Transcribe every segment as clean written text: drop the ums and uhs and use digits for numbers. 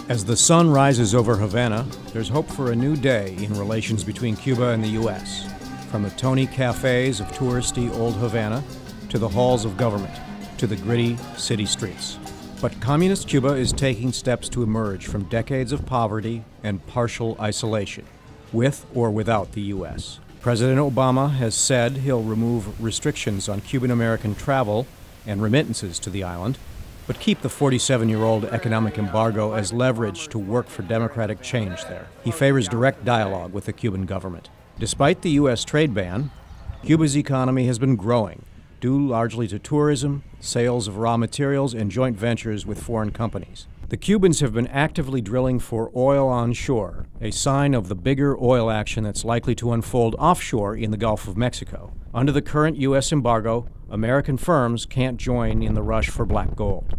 As the sun rises over Havana, there's hope for a new day in relations between Cuba and the U.S. From the Tony cafes of touristy old Havana to the halls of government to the gritty city streets. But communist Cuba is taking steps to emerge from decades of poverty and partial isolation, with or without the U.S. President Obama has said he'll remove restrictions on Cuban-American travel and remittances to the island, but keep the 47-year-old economic embargo as leverage to work for democratic change there. He favors direct dialogue with the Cuban government. Despite the U.S. trade ban, Cuba's economy has been growing, due largely to tourism, sales of raw materials, and joint ventures with foreign companies. The Cubans have been actively drilling for oil onshore, a sign of the bigger oil action that's likely to unfold offshore in the Gulf of Mexico. Under the current U.S. embargo, American firms can't join in the rush for black gold.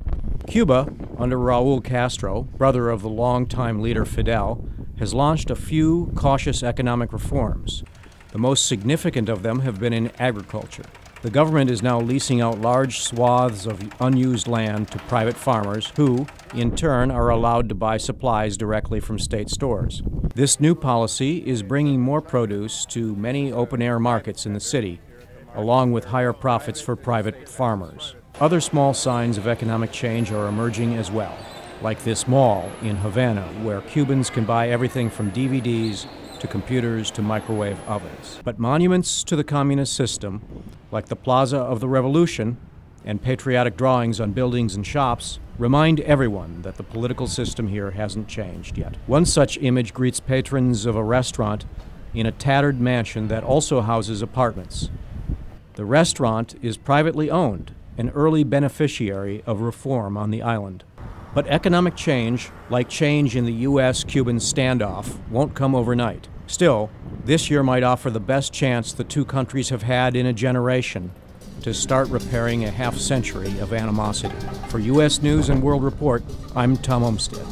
Cuba, under Raul Castro, brother of the longtime leader Fidel, has launched a few cautious economic reforms. The most significant of them have been in agriculture. The government is now leasing out large swaths of unused land to private farmers who, in turn, are allowed to buy supplies directly from state stores. This new policy is bringing more produce to many open-air markets in the city, along with higher profits for private farmers. Other small signs of economic change are emerging as well, like this mall in Havana, where Cubans can buy everything from DVDs to computers to microwave ovens. But monuments to the communist system, like the Plaza of the Revolution and patriotic drawings on buildings and shops, remind everyone that the political system here hasn't changed yet. One such image greets patrons of a restaurant in a tattered mansion that also houses apartments. The restaurant is privately owned, an early beneficiary of reform on the island. But economic change, like change in the U.S.-Cuban standoff, won't come overnight. Still, this year might offer the best chance the two countries have had in a generation to start repairing a half-century of animosity. For U.S. News and World Report, I'm Tom Olmsted.